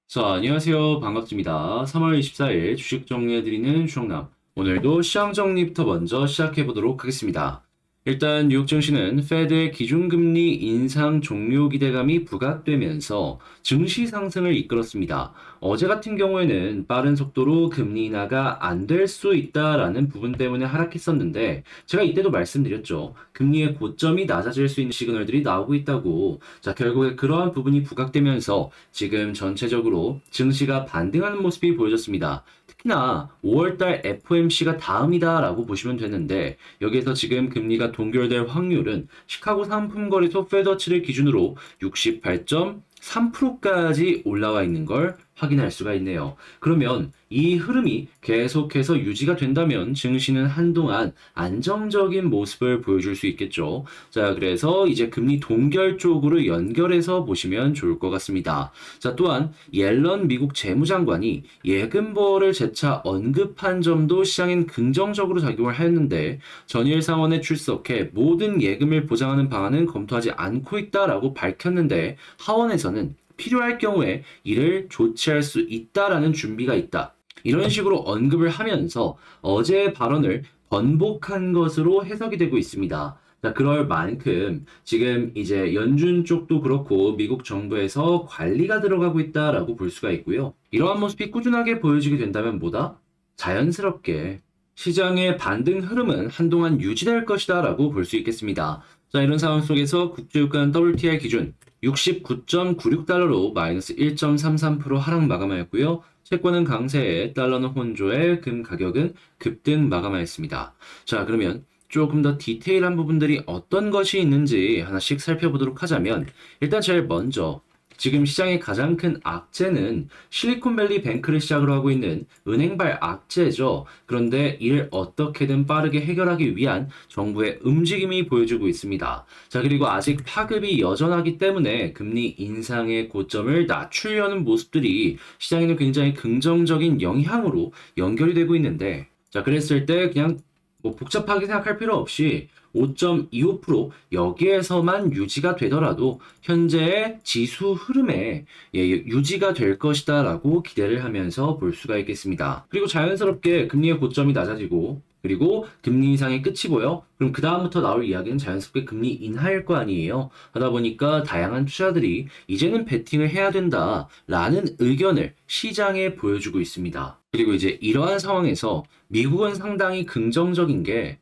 자, 안녕하세요. 반갑습니다. 3월 24일 주식 정리해드리는 주영남. 오늘도 시장 정리부터 먼저 시작해보도록 하겠습니다. 일단 뉴욕 증시는 페드의 기준금리 인상 종료 기대감이 부각되면서 증시 상승을 이끌었습니다. 어제 같은 경우에는 빠른 속도로 금리 인하가 안 될 수 있다라는 부분 때문에 하락했었는데 제가 이때도 말씀드렸죠. 금리의 고점이 낮아질 수 있는 시그널들이 나오고 있다고. 자, 결국에 그러한 부분이 부각되면서 지금 전체적으로 증시가 반등하는 모습이 보여졌습니다. 특히나 5월달 FOMC가 다음이다라고 보시면 되는데 여기에서 지금 금리가 동결될 확률은 시카고 상품거래소 페더치를 기준으로 68.3%까지 올라와 있는 걸 확인할 수가 있네요. 그러면 이 흐름이 계속해서 유지가 된다면 증시는 한동안 안정적인 모습을 보여줄 수 있겠죠. 자, 그래서 이제 금리 동결 쪽으로 연결해서 보시면 좋을 것 같습니다. 자, 또한 옐런 미국 재무장관이 예금보호를 재차 언급한 점도 시장엔 긍정적으로 작용을 하였는데 전일 상원에 출석해 모든 예금을 보장하는 방안은 검토하지 않고 있다라고 밝혔는데 하원에서는 필요할 경우에 이를 조치할 수 있다라는 준비가 있다. 이런 식으로 언급을 하면서 어제의 발언을 번복한 것으로 해석이 되고 있습니다. 자, 그럴 만큼 지금 이제 연준 쪽도 그렇고 미국 정부에서 관리가 들어가고 있다라고 볼 수가 있고요. 이러한 모습이 꾸준하게 보여지게 된다면 뭐다? 자연스럽게 시장의 반등 흐름은 한동안 유지될 것이다 라고 볼 수 있겠습니다. 자, 이런 상황 속에서 국제유가는 WTI 기준 69.96달러로 마이너스 1.33% 하락 마감하였고요. 채권은 강세에 달러는 혼조에 금 가격은 급등 마감하였습니다. 자, 그러면 조금 더 디테일한 부분들이 어떤 것이 있는지 하나씩 살펴보도록 하자면 일단 제일 먼저 지금 시장의 가장 큰 악재는 실리콘밸리 뱅크를 시작으로 하고 있는 은행발 악재죠. 그런데 이를 어떻게든 빠르게 해결하기 위한 정부의 움직임이 보여주고 있습니다. 자, 그리고 아직 파급이 여전하기 때문에 금리 인상의 고점을 낮추려는 모습들이 시장에는 굉장히 긍정적인 영향으로 연결이 되고 있는데 자, 그랬을 때 그냥 뭐 복잡하게 생각할 필요 없이 5.25% 여기에서만 유지가 되더라도 현재의 지수 흐름에 유지가 될 것이다라고 기대를 하면서 볼 수가 있겠습니다. 그리고 자연스럽게 금리의 고점이 낮아지고 그리고 금리 인상의 끝이 보여? 그럼 그 다음부터 나올 이야기는 자연스럽게 금리 인하일 거 아니에요. 하다 보니까 다양한 투자들이 이제는 베팅을 해야 된다라는 의견을 시장에 보여주고 있습니다. 그리고 이제 이러한 상황에서 미국은 상당히 긍정적인 게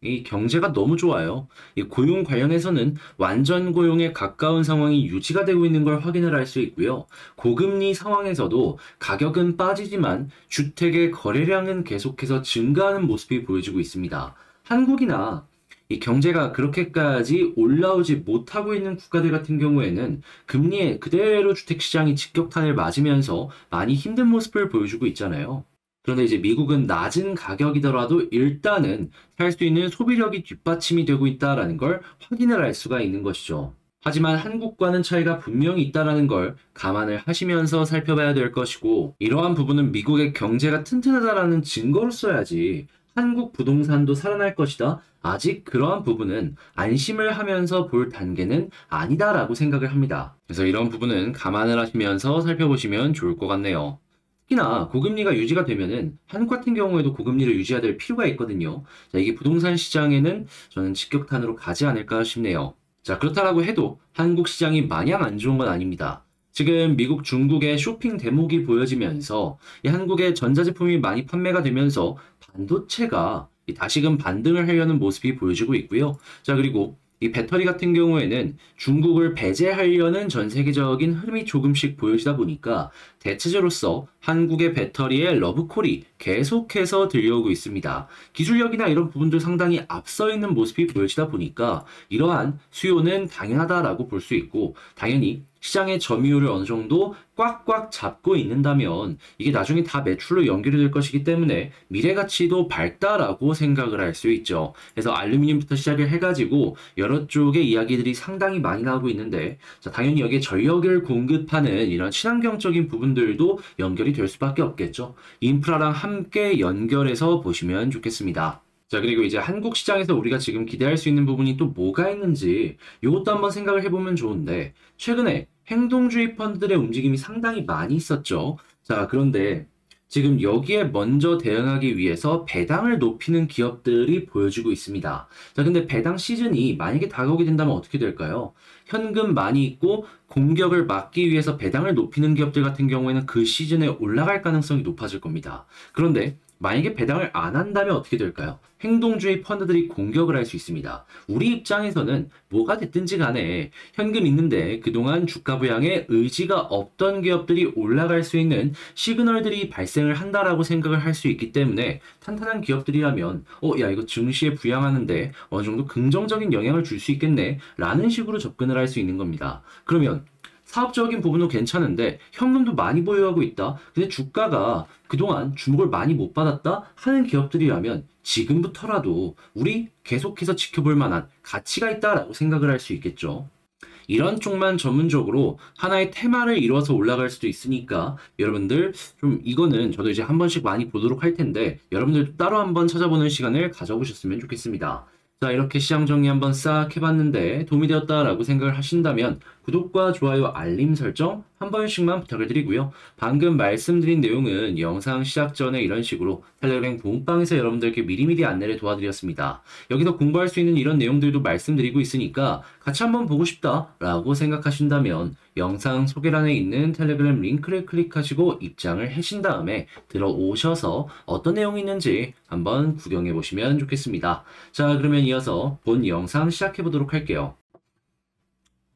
이 경제가 너무 좋아요. 이 고용 관련해서는 완전 고용에 가까운 상황이 유지가 되고 있는 걸 확인을 할 수 있고요. 고금리 상황에서도 가격은 빠지지만 주택의 거래량은 계속해서 증가하는 모습이 보여지고 있습니다. 한국이나 이 경제가 그렇게까지 올라오지 못하고 있는 국가들 같은 경우에는 금리에 그대로 주택시장이 직격탄을 맞으면서 많이 힘든 모습을 보여주고 있잖아요. 그런데 이제 미국은 낮은 가격이더라도 일단은 살 수 있는 소비력이 뒷받침이 되고 있다라는 걸 확인을 할 수가 있는 것이죠. 하지만 한국과는 차이가 분명히 있다라는 걸 감안을 하시면서 살펴봐야 될 것이고 이러한 부분은 미국의 경제가 튼튼하다라는 증거로 써야지 한국 부동산도 살아날 것이다. 아직 그러한 부분은 안심을 하면서 볼 단계는 아니다라고 생각을 합니다. 그래서 이런 부분은 감안을 하시면서 살펴보시면 좋을 것 같네요. 특히나 고금리가 유지가 되면은 한국 같은 경우에도 고금리를 유지해야 될 필요가 있거든요. 자, 이게 부동산 시장에는 저는 직격탄으로 가지 않을까 싶네요. 자, 그렇다라고 해도 한국 시장이 마냥 안 좋은 건 아닙니다. 지금 미국, 중국의 쇼핑 대목이 보여지면서 이 한국의 전자제품이 많이 판매가 되면서 반도체가 다시금 반등을 하려는 모습이 보여지고 있고요. 자, 그리고 이 배터리 같은 경우에는 중국을 배제하려는 전 세계적인 흐름이 조금씩 보여지다 보니까 대체제로서 한국의 배터리의 러브콜이 계속해서 들려오고 있습니다. 기술력이나 이런 부분도 상당히 앞서 있는 모습이 보여지다 보니까 이러한 수요는 당연하다라고 볼 수 있고 당연히 시장의 점유율을 어느 정도 꽉꽉 잡고 있는다면 이게 나중에 다 매출로 연결이 될 것이기 때문에 미래 가치도 밝다라고 생각을 할 수 있죠. 그래서 알루미늄부터 시작을 해가지고 여러 쪽의 이야기들이 상당히 많이 나오고 있는데 자, 당연히 여기에 전력을 공급하는 이런 친환경적인 부분들도 연결이 될 수밖에 없겠죠. 인프라랑 함께 연결해서 보시면 좋겠습니다. 자, 그리고 이제 한국 시장에서 우리가 지금 기대할 수 있는 부분이 또 뭐가 있는지 이것도 한번 생각을 해보면 좋은데 최근에 행동주의 펀드들의 움직임이 상당히 많이 있었죠. 자, 그런데 지금 여기에 먼저 대응하기 위해서 배당을 높이는 기업들이 보여지고 있습니다. 자, 근데 배당 시즌이 만약에 다가오게 된다면 어떻게 될까요? 현금 많이 있고 공격을 막기 위해서 배당을 높이는 기업들 같은 경우에는 그 시즌에 올라갈 가능성이 높아질 겁니다. 그런데 만약에 배당을 안 한다면 어떻게 될까요? 행동주의 펀드들이 공격을 할 수 있습니다. 우리 입장에서는 뭐가 됐든지 간에 현금 있는데 그동안 주가 부양에 의지가 없던 기업들이 올라갈 수 있는 시그널들이 발생을 한다라고 생각을 할 수 있기 때문에 탄탄한 기업들이라면 야 이거 증시에 부양하는데 어느 정도 긍정적인 영향을 줄 수 있겠네 라는 식으로 접근을 할 수 있는 겁니다. 그러면 사업적인 부분도 괜찮은데 현금도 많이 보유하고 있다. 근데 주가가 그동안 주목을 많이 못 받았다 하는 기업들이라면 지금부터라도 우리 계속해서 지켜볼 만한 가치가 있다라고 생각을 할 수 있겠죠. 이런 쪽만 전문적으로 하나의 테마를 이루어서 올라갈 수도 있으니까 여러분들 좀 이거는 저도 이제 한 번씩 많이 보도록 할 텐데 여러분들도 따로 한번 찾아보는 시간을 가져보셨으면 좋겠습니다. 자, 이렇게 시장 정리 한번 싹 해봤는데 도움이 되었다라고 생각을 하신다면 구독과 좋아요, 알림 설정 한 번씩만 부탁을 드리고요. 방금 말씀드린 내용은 영상 시작 전에 이런 식으로 텔레그램 공방에서 여러분들께 미리미리 안내를 도와드렸습니다. 여기서 공부할 수 있는 이런 내용들도 말씀드리고 있으니까 같이 한번 보고 싶다라고 생각하신다면 영상 소개란에 있는 텔레그램 링크를 클릭하시고 입장을 하신 다음에 들어오셔서 어떤 내용이 있는지 한번 구경해 보시면 좋겠습니다. 자, 그러면 이어서 본 영상 시작해 보도록 할게요.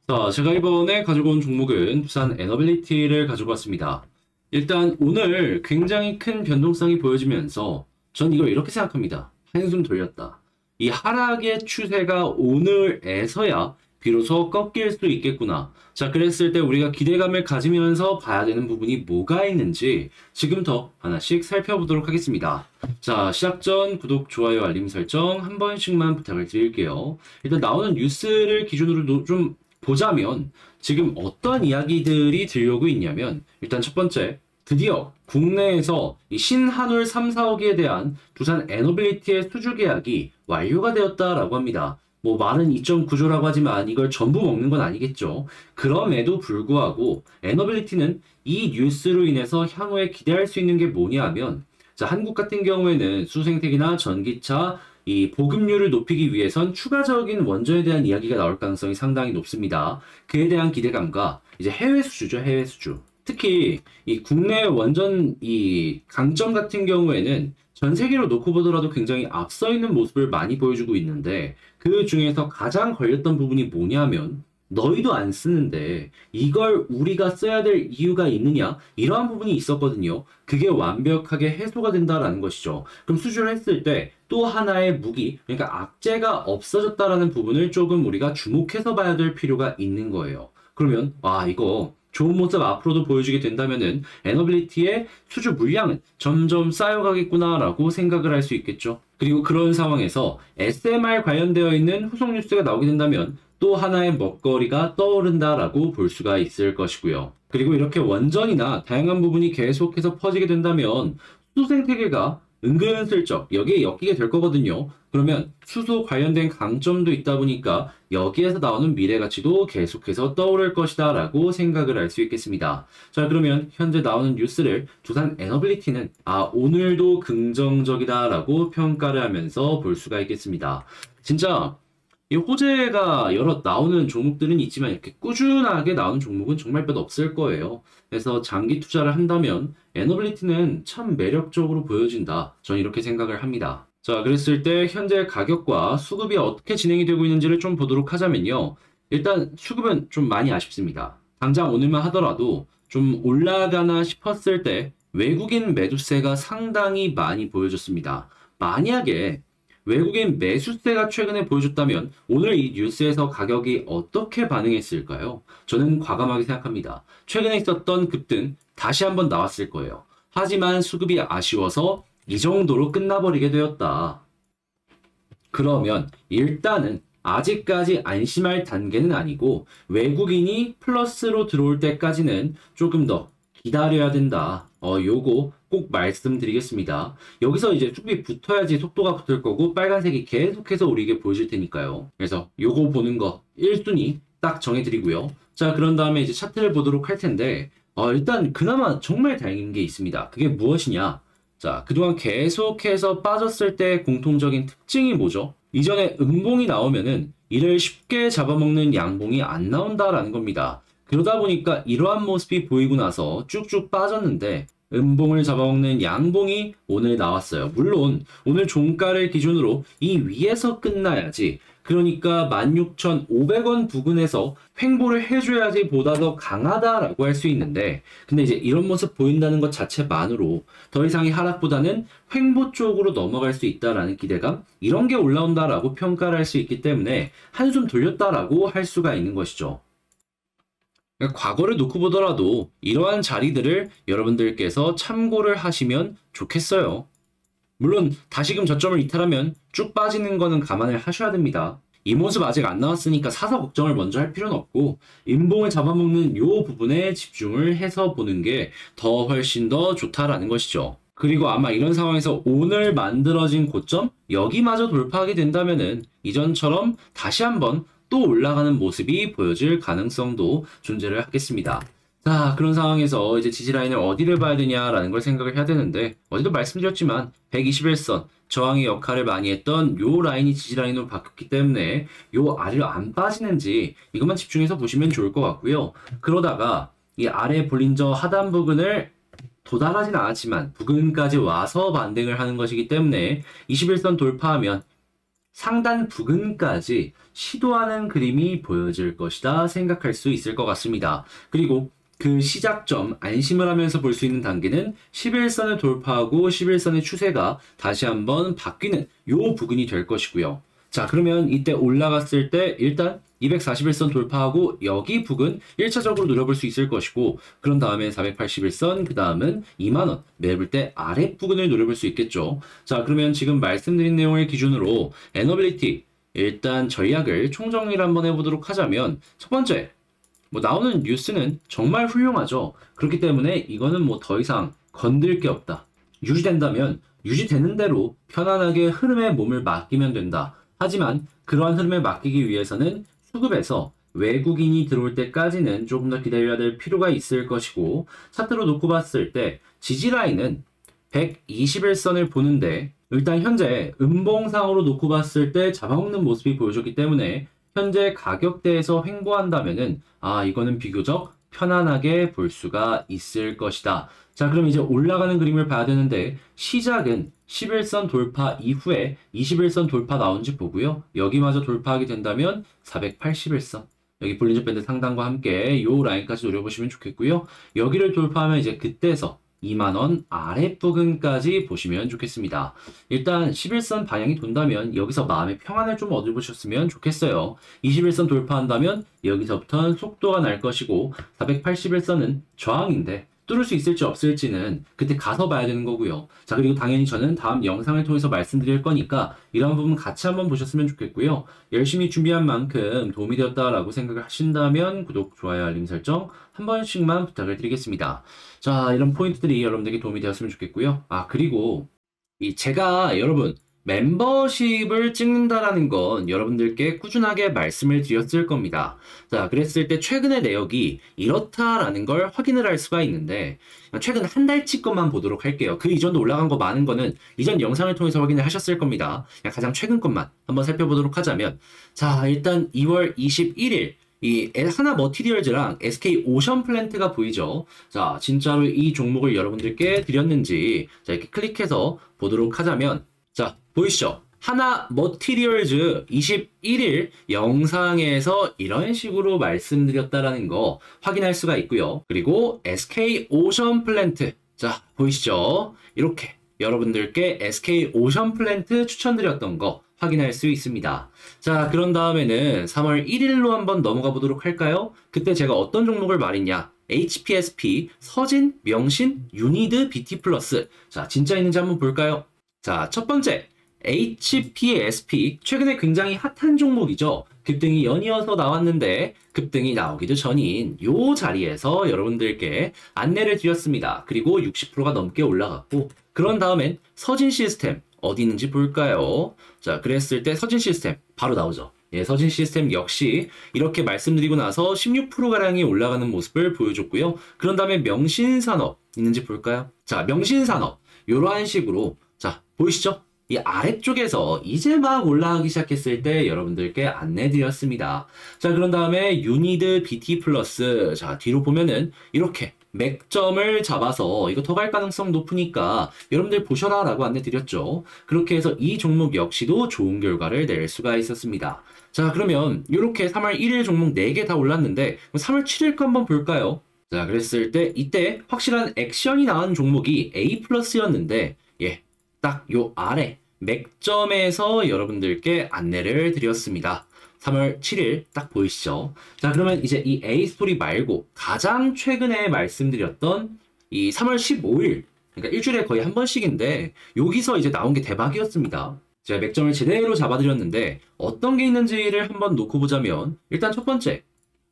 자, 제가 이번에 가지고 온 종목은 두산 에너빌리티를 가지고 왔습니다. 일단 오늘 굉장히 큰 변동성이 보여지면서 전 이걸 이렇게 생각합니다. 한숨 돌렸다. 이 하락의 추세가 오늘에서야 비로소 꺾일 수 있겠구나. 자, 그랬을 때 우리가 기대감을 가지면서 봐야 되는 부분이 뭐가 있는지 지금부터 하나씩 살펴보도록 하겠습니다. 자, 시작 전 구독, 좋아요, 알림 설정 한 번씩만 부탁을 드릴게요. 일단 나오는 뉴스를 기준으로 좀 보자면 지금 어떤 이야기들이 들려오고 있냐면 일단 첫 번째, 드디어 국내에서 이 신한울 3, 4호기에 대한 두산 에너빌리티의 수주 계약이 완료가 되었다라고 합니다. 뭐 말은 2.9조라고 하지만 이걸 전부 먹는 건 아니겠죠. 그럼에도 불구하고 에너빌리티는 이 뉴스로 인해서 향후에 기대할 수 있는 게 뭐냐 하면 자, 한국 같은 경우에는 수생택이나 전기차 이 보급률을 높이기 위해선 추가적인 원전에 대한 이야기가 나올 가능성이 상당히 높습니다. 그에 대한 기대감과 이제 해외 수주죠, 해외 수주. 특히 이 국내 원전 이 강점 같은 경우에는 전 세계로 놓고 보더라도 굉장히 앞서 있는 모습을 많이 보여주고 있는데 그 중에서 가장 걸렸던 부분이 뭐냐면 너희도 안 쓰는데 이걸 우리가 써야 될 이유가 있느냐? 이러한 부분이 있었거든요. 그게 완벽하게 해소가 된다라는 것이죠. 그럼 수주를 했을 때 또 하나의 무기, 그러니까 악재가 없어졌다라는 부분을 조금 우리가 주목해서 봐야 될 필요가 있는 거예요. 그러면 이거 좋은 모습 앞으로도 보여주게 된다면은 에너빌리티의 수주 물량은 점점 쌓여가겠구나라고 생각을 할 수 있겠죠. 그리고 그런 상황에서 SMR 관련되어 있는 후속 뉴스가 나오게 된다면 또 하나의 먹거리가 떠오른다라고 볼 수가 있을 것이고요. 그리고 이렇게 원전이나 다양한 부분이 계속해서 퍼지게 된다면 수소생태계가 은근슬쩍 여기에 엮이게 될 거거든요. 그러면 수소 관련된 강점도 있다 보니까 여기에서 나오는 미래 가치도 계속해서 떠오를 것이다 라고 생각을 할 수 있겠습니다. 자, 그러면 현재 나오는 뉴스를 두산 에너빌리티는 오늘도 긍정적이다 라고 평가를 하면서 볼 수가 있겠습니다. 진짜 이 호재가 여러 나오는 종목들은 있지만 이렇게 꾸준하게 나오는 종목은 정말 몇 없을 거예요. 그래서 장기 투자를 한다면 에너빌리티는 참 매력적으로 보여진다. 저는 이렇게 생각을 합니다. 자, 그랬을 때 현재 가격과 수급이 어떻게 진행이 되고 있는지를 좀 보도록 하자면요. 일단 수급은 좀 많이 아쉽습니다. 당장 오늘만 하더라도 좀 올라가나 싶었을 때 외국인 매도세가 상당히 많이 보여졌습니다. 만약에 외국인 매수세가 최근에 보여줬다면 오늘 이 뉴스에서 가격이 어떻게 반응했을까요? 저는 과감하게 생각합니다. 최근에 있었던 급등 다시 한번 나왔을 거예요. 하지만 수급이 아쉬워서 이 정도로 끝나버리게 되었다. 그러면 일단은 아직까지 안심할 단계는 아니고 외국인이 플러스로 들어올 때까지는 조금 더 기다려야 된다. 요거 꼭 말씀드리겠습니다. 여기서 이제 수급이 붙어야지 속도가 붙을 거고 빨간색이 계속해서 우리에게 보여질 테니까요. 그래서 요거 보는 거 1순위 딱 정해드리고요. 자, 그런 다음에 이제 차트를 보도록 할 텐데, 일단 그나마 정말 다행인 게 있습니다. 그게 무엇이냐? 자, 그동안 계속해서 빠졌을 때 공통적인 특징이 뭐죠? 이전에 음봉이 나오면은 이를 쉽게 잡아먹는 양봉이 안 나온다라는 겁니다. 그러다 보니까 이러한 모습이 보이고 나서 쭉쭉 빠졌는데 음봉을 잡아먹는 양봉이 오늘 나왔어요. 물론 오늘 종가를 기준으로 이 위에서 끝나야지, 그러니까 16,500원 부근에서 횡보를 해줘야지 보다 더 강하다라고 할 수 있는데, 근데 이제 이런 모습 보인다는 것 자체만으로 더 이상의 하락보다는 횡보 쪽으로 넘어갈 수 있다라는 기대감, 이런 게 올라온다라고 평가를 할 수 있기 때문에 한숨 돌렸다라고 할 수가 있는 것이죠. 과거를 놓고 보더라도 이러한 자리들을 여러분들께서 참고를 하시면 좋겠어요. 물론 다시금 저점을 이탈하면 쭉 빠지는 거는 감안을 하셔야 됩니다. 이 모습 아직 안 나왔으니까 사서 걱정을 먼저 할 필요는 없고 인봉을 잡아먹는 이 부분에 집중을 해서 보는 게 더 훨씬 더 좋다라는 것이죠. 그리고 아마 이런 상황에서 오늘 만들어진 고점 여기마저 돌파하게 된다면은 이전처럼 다시 한번 또 올라가는 모습이 보여질 가능성도 존재를 하겠습니다. 자, 그런 상황에서 이제 지지라인을 어디를 봐야 되냐라는 걸 생각을 해야 되는데, 어제도 말씀드렸지만 121선 저항의 역할을 많이 했던 요 라인이 지지라인으로 바뀌었기 때문에 요 아래로 안 빠지는지 이것만 집중해서 보시면 좋을 것 같고요. 그러다가 이 아래 볼린저 하단 부근을 도달하진 않았지만 부근까지 와서 반등을 하는 것이기 때문에 21선 돌파하면 상단 부근까지 시도하는 그림이 보여질 것이다 생각할 수 있을 것 같습니다. 그리고 그 시작점, 안심을 하면서 볼 수 있는 단계는 11선을 돌파하고 11선의 추세가 다시 한번 바뀌는 요 부근이 될 것이고요. 자, 그러면 이때 올라갔을 때 일단 241선 돌파하고 여기 부근 1차적으로 노려볼 수 있을 것이고, 그런 다음에 481선, 그 다음은 2만원 매볼 때 아래 부근을 노려볼 수 있겠죠. 자, 그러면 지금 말씀드린 내용을 기준으로 에너빌리티 일단 전략을 총정리를 한번 해보도록 하자면, 첫 번째, 나오는 뉴스는 정말 훌륭하죠. 그렇기 때문에 이거는 더 이상 건들 게 없다. 유지된다면 유지되는 대로 편안하게 흐름에 몸을 맡기면 된다. 하지만 그러한 흐름에 맡기기 위해서는 수급에서 외국인이 들어올 때까지는 조금 더 기다려야 될 필요가 있을 것이고, 차트로 놓고 봤을 때 지지라인은 121선을 보는데 일단 현재 음봉상으로 놓고 봤을 때 잡아먹는 모습이 보여줬기 때문에 현재 가격대에서 횡보한다면은 이거는 비교적 편안하게 볼 수가 있을 것이다. 자, 그럼 이제 올라가는 그림을 봐야 되는데, 시작은 11선 돌파 이후에 21선 돌파 나온지 보고요. 여기마저 돌파하게 된다면 481선, 여기 볼린저 밴드 상단과 함께 요 라인까지 노려보시면 좋겠고요. 여기를 돌파하면 이제 그때서 2만원 아랫부근까지 보시면 좋겠습니다. 일단 11선 방향이 돈다면 여기서 마음의 평안을 좀 얻어보셨으면 좋겠어요. 21선 돌파한다면 여기서부터는 속도가 날 것이고, 481선은 저항인데 뚫을 수 있을지 없을지는 그때 가서 봐야 되는 거고요. 자, 그리고 당연히 저는 다음 영상을 통해서 말씀드릴 거니까 이런 부분 같이 한번 보셨으면 좋겠고요. 열심히 준비한 만큼 도움이 되었다라고 생각을 하신다면 구독, 좋아요, 알림 설정 한 번씩만 부탁을 드리겠습니다. 자, 이런 포인트들이 여러분들에게 도움이 되었으면 좋겠고요. 그리고 제가 여러분 멤버십을 찍는다라는 건 여러분들께 꾸준하게 말씀을 드렸을 겁니다. 자, 그랬을 때 최근의 내역이 이렇다라는 걸 확인을 할 수가 있는데, 최근 한 달치 것만 보도록 할게요. 그 이전도 올라간 거 많은 거는 이전 영상을 통해서 확인을 하셨을 겁니다. 가장 최근 것만 한번 살펴보도록 하자면, 자, 일단 2월 21일 이 하나 머티리얼즈랑 SK 오션 플랜트가 보이죠? 자, 진짜로 이 종목을 여러분들께 드렸는지 자, 이렇게 클릭해서 보도록 하자면, 자, 보이시죠? 하나 머티리얼즈 21일 영상에서 이런 식으로 말씀드렸다라는 거 확인할 수가 있고요. 그리고 SK 오션 플랜트, 자, 보이시죠? 이렇게 여러분들께 SK 오션 플랜트 추천드렸던 거 확인할 수 있습니다. 자, 그런 다음에는 3월 1일로 한번 넘어가 보도록 할까요? 그때 제가 어떤 종목을 말했냐? HPSP, 서진, 명신, 유니드, BT 플러스. 자, 진짜 있는지 한번 볼까요? 자, 첫 번째, HPSP. 최근에 굉장히 핫한 종목이죠. 급등이 연이어서 나왔는데 급등이 나오기도 전인 요 자리에서 여러분들께 안내를 드렸습니다. 그리고 60%가 넘게 올라갔고, 그런 다음엔 서진 시스템 어디 있는지 볼까요? 자, 그랬을 때 서진 시스템 바로 나오죠. 예, 서진 시스템 역시 이렇게 말씀드리고 나서 16%가량이 올라가는 모습을 보여줬고요. 그런 다음에 명신산업 있는지 볼까요? 자, 명신산업. 이러한 식으로. 자, 보이시죠? 이 아래쪽에서 이제 막 올라가기 시작했을 때 여러분들께 안내드렸습니다. 자, 그런 다음에 유니드 BT 플러스. 자, 뒤로 보면은 이렇게 맥점을 잡아서 이거 더 갈 가능성 높으니까 여러분들 보셔라 라고 안내드렸죠. 그렇게 해서 이 종목 역시도 좋은 결과를 낼 수가 있었습니다. 자, 그러면 이렇게 3월 1일 종목 4개 다 올랐는데 3월 7일 거 한번 볼까요? 자, 그랬을 때 이때 확실한 액션이 나온 종목이 A 플러스였는데 예, 딱 요 아래 맥점에서 여러분들께 안내를 드렸습니다. 3월 7일 딱 보이시죠? 자, 그러면 이제 이 A 스토리 말고 가장 최근에 말씀드렸던 이 3월 15일, 그러니까 일주일에 거의 한 번씩인데 여기서 이제 나온 게 대박이었습니다. 제가 맥점을 제대로 잡아드렸는데 어떤 게 있는지를 한번 놓고 보자면 일단 첫 번째,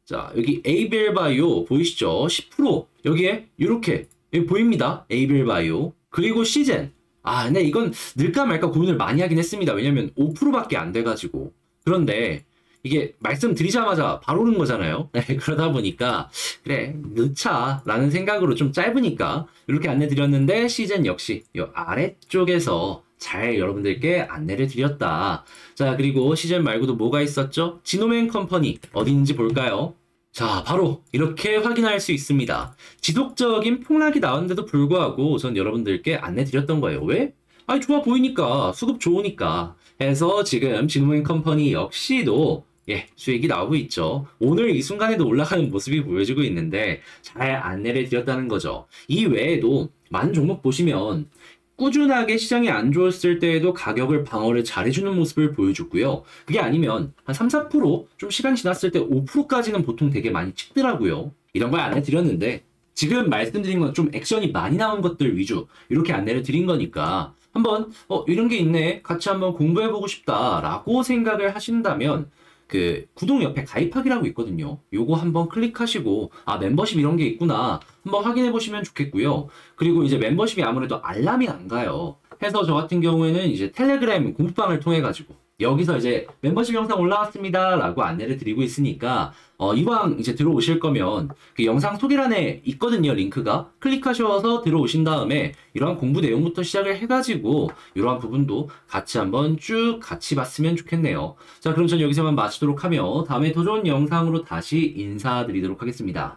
자, 여기 에이벨바이오 보이시죠? 10% 여기에 이렇게 보입니다. 에이벨바이오 그리고 시젠. 아, 근데 이건 늘까 말까 고민을 많이 하긴 했습니다. 왜냐면 5%밖에 안 돼가지고. 그런데 이게 말씀드리자마자 바로 오른 거잖아요. 그러다 보니까 그래 넣자 라는 생각으로 좀 짧으니까 이렇게 안내드렸는데 시즌 역시 이 아래쪽에서 잘 여러분들께 안내를 드렸다. 자, 그리고 시즌 말고도 뭐가 있었죠? 지노맨 컴퍼니 어디 있는지 볼까요? 자, 바로 이렇게 확인할 수 있습니다. 지속적인 폭락이 나왔는데도 불구하고 전 여러분들께 안내드렸던 거예요. 왜? 아니, 좋아 보이니까, 수급 좋으니까 해서 지금 지노맨 컴퍼니 역시도 예, 수익이 나오고 있죠. 오늘 이 순간에도 올라가는 모습이 보여지고 있는데 잘 안내를 드렸다는 거죠. 이 외에도 많은 종목 보시면 꾸준하게 시장이 안 좋았을 때에도 가격을 방어를 잘해주는 모습을 보여줬고요. 그게 아니면 한 3, 4%좀 시간 지났을 때 5%까지는 보통 되게 많이 찍더라고요. 이런 걸 안내드렸는데 지금 말씀드린 건 좀 액션이 많이 나온 것들 위주 이렇게 안내를 드린 거니까 한번 이런 게 있네 같이 한번 공부해보고 싶다라고 생각을 하신다면 그 구독 옆에 가입하기라고 있거든요. 요거 한번 클릭하시고 아 멤버십 이런 게 있구나 한번 확인해 보시면 좋겠고요. 그리고 이제 멤버십이 아무래도 알람이 안 가요. 해서 저 같은 경우에는 이제 텔레그램 공부방을 통해 가지고 여기서 이제 멤버십 영상 올라왔습니다 라고 안내를 드리고 있으니까 이왕 이제 들어오실 거면 그 영상 소개란에 있거든요. 링크가 클릭하셔서 들어오신 다음에 이러한 공부 내용부터 시작을 해가지고 이러한 부분도 같이 한번 쭉 같이 봤으면 좋겠네요. 자, 그럼 전 여기서만 마치도록 하며 다음에 더 좋은 영상으로 다시 인사드리도록 하겠습니다.